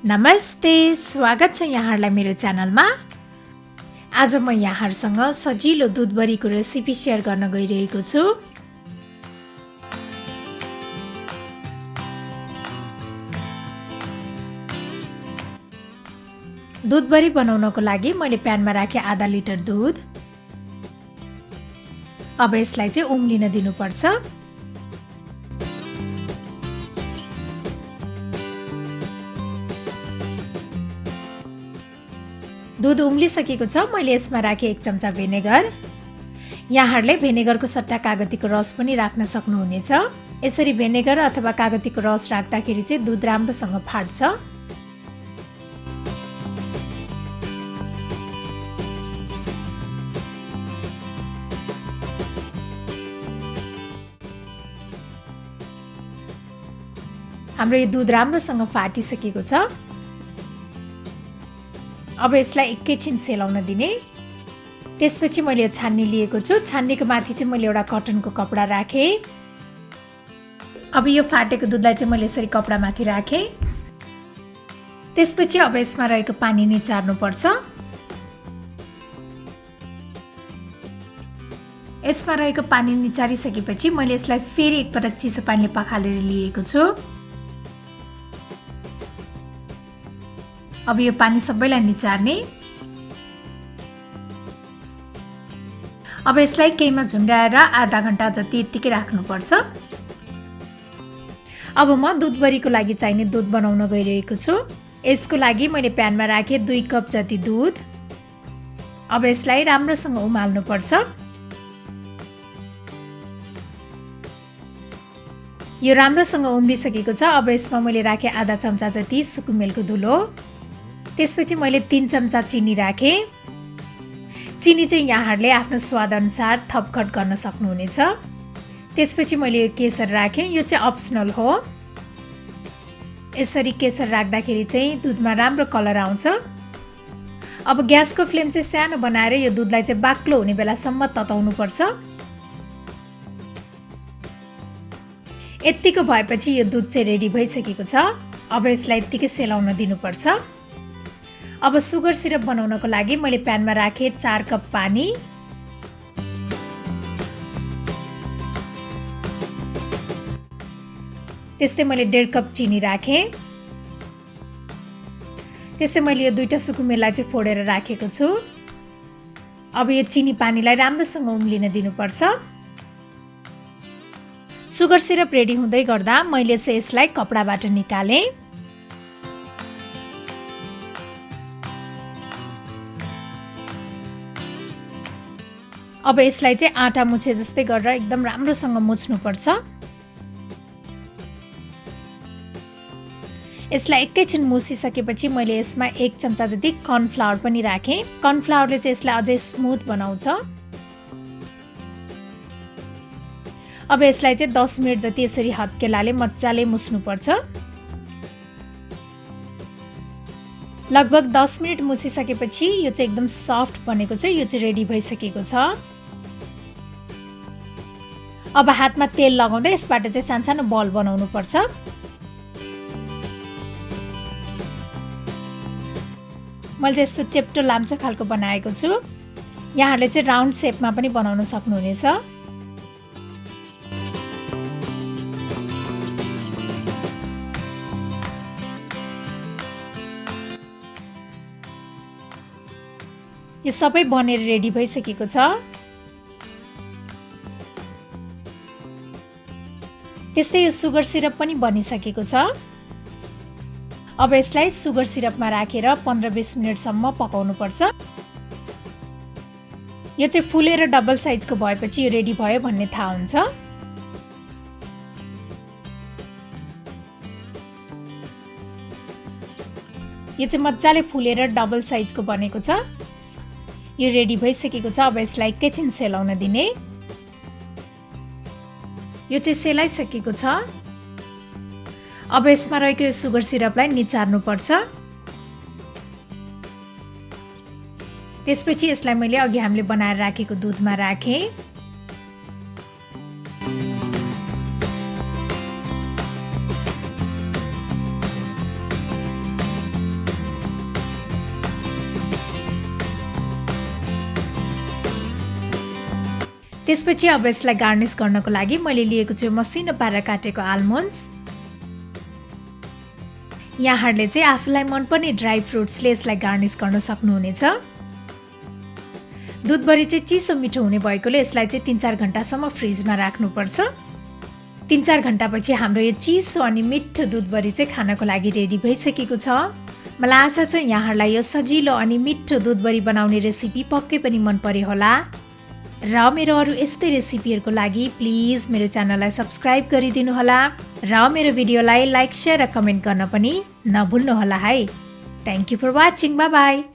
नमस्ते, स्वागत छ यहाँहरूलाई मेरो च्यानलमा। आज म यहाँहरूसँग सजिलो दुधबरीको रेसिपी सेयर गर्न गइरहेको छु। दुधबरी बनाउनको लागि मैले प्यानमा राखे आधा लिटर दुध। अब यसलाई चाहिँ उम्लिन दिनुपर्छ। दुध उम्लिसकेको छ। मैले यसमा राखे 1 चम्चा भिनेगर। यहाँहरूले भिनेगरको सट्टा कागतीको रस पनि राख्न सक्नुहुनेछ। यसरी भिनेगर अथवा कागतीको रस राख्दाखेरि चाहिँ दुध राम्रोसँग फाट्छ। हाम्रो यो दुध राम्रोसँग फाटिसकेको छ। अब यसलाई एकैछिन सेलाउन दिने। त्यसपछि मैले यो छान्नी लिएको छु। छान्नीको माथि चाहिँ मैले एउटा कटनको कपडा राखेँ। अब यो फाटेको दुधलाई चाहिँ मैले यसरी कपडा माथि राखेँ। त्यसपछि अब यसमा रहेको पानी निचार्नुपर्छ। यसमा रहेको पानी निचारिसकेपछि मैले यसलाई फेरि एकपटक चिसो पानीले पखालेर लिएको छु। अब यो पानी सबैलाई निचार्ने। अब यसलाई केहीमा झुन्डाएर आधा घण्टा जति यतिकै राख्नुपर्छ। अब म दुधबरीको लागि चाहिने दुध बनाउन गइरहेको छु। यसको लागि मैले प्यानमा राखेँ 2 कप जति दुध। अब यसलाई राम्रोसँग उमाल्नुपर्छ। यो राम्रोसँग उम्लिसकेको छ। अब यसमा मैले राखेँ आधा चम्चा जति सुकुमेलको धुलो। त्यसपछि मैले 3 चम्चा चिनी राखेँ। चिनी चाहिँ यहाँहरूले आफ्नो स्वाद अनुसार थपघट गर्न सक्नुहुनेछ। त्यसपछि मैले यो केसर राखेँ। यो चाहिँ अप्सनल हो। यसरी केसर राख्दाखेरि चाहिँ दुधमा राम्रो कलर आउँछ। अब ग्यासको फ्लेम चाहिँ सानो बनाएर यो दुधलाई चाहिँ बाक्लो हुने बेलासम्म तताउनुपर्छ। यतिको भएपछि यो दुध चाहिँ रेडी भइसकेको छ। अब यसलाई यतिकै सेलाउन दिनुपर्छ। अब सुगर सिरप बनाउनको लागि मैले प्यानमा राखेँ 4 कप पानी। त्यस्तै मैले 1.5 कप चिनी राखेँ। त्यस्तै मैले यो 2टा सुकुमेलाई चाहिँ फोडेर राखेको छु। अब यो चिनी पानीलाई राम्रोसँग उम्लिन दिनुपर्छ। सुगर सिरप रेडी हुँदै गर्दा मैले चाहिँ यसलाई कपडाबाट निकालेँ। अब यसलाई चाहिँ आटा मुछे जस्तै गरेर एकदम राम्रोसँग मुछ्नुपर्छ। यसलाई एकैछिन मुछिसकेपछि मैले यसमा 1 चम्चा जति कर्नफ्लावर पनि राखेँ। कर्नफ्लावरले चाहिँ यसलाई अझै स्मुथ बनाउँछ। अब यसलाई चाहिँ 10 मिनेट जति यसरी हत्केलाले मजाले मुछ्नुपर्छ। लगभग 10 मिनेट मुछिसकेपछि यो चाहिँ एकदम सफ्ट बनेको छ। यो चाहिँ रेडी भइसकेको छ। अब हातमा तेल लगाउँदै यसबाट चाहिँ सानसानो बल बनाउनु पर्छ। मैले चाहिँ यस्तो चेप्टो लाम्चो खालको बनाएको छु। यहाँहरूले चाहिँ राउन्ड सेपमा पनि बनाउन सक्नुहुनेछ। यो सबै बनेर रेडी भइसकेको छ। त्यस्तै यो सुगर सिरप पनि बनिसकेको छ। अब यसलाई सुगर सिरपमा राखेर 15-20 मिनेटसम्म पकाउनुपर्छ। यो चाहिँ फुलेर डबल साइजको भएपछि यो रेडी भयो भन्ने थाहा हुन्छ। यो चाहिँ मजाले फुलेर डबल साइजको बनेको छ। यो रेडी भइसकेको छ। अब यसलाई एकैछिन सेलाउन दिने। यो चाहिँ सेलाइसकेको छ। अब यसमा रहेको यो सुगर सिरपलाई निचार्नुपर्छ। त्यसपछि यसलाई मैले अघि हामीले बनाएर राखेको दुधमा राखेँ। त्यसपछि अब यसलाई गार्निस गर्नको लागि मैले लिएको छु मसिनो पारेर काटेको आल्मोन्ड्स। यहाँहरूले चाहिँ आफूलाई मनपर्ने ड्राई फ्रुट्सले यसलाई गार्निस गर्न सक्नुहुनेछ। दुधबरी चाहिँ चिसो मिठो हुने भएकोले यसलाई चाहिँ 3-4 घण्टासम्म फ्रिजमा राख्नुपर्छ। 3-4 घण्टापछि हाम्रो यो चिसो अनि मिठो दुधबरी चाहिँ खानको लागि रेडी भइसकेको छ। मलाई आशा छ यहाँहरूलाई यो सजिलो अनि मिठो दुधबरी बनाउने रेसिपी पक्कै पनि मन पर्यो होला। र मेरो अरू यस्तै रेसिपीहरूको लागि प्लिज मेरो च्यानललाई सब्स्क्राइब गरिदिनु होला र मेरो भिडियोलाई लाइक, शेयर र कमेन्ट गर्न पनि नभुल्नु होला है। Thank you for watching. Bye by.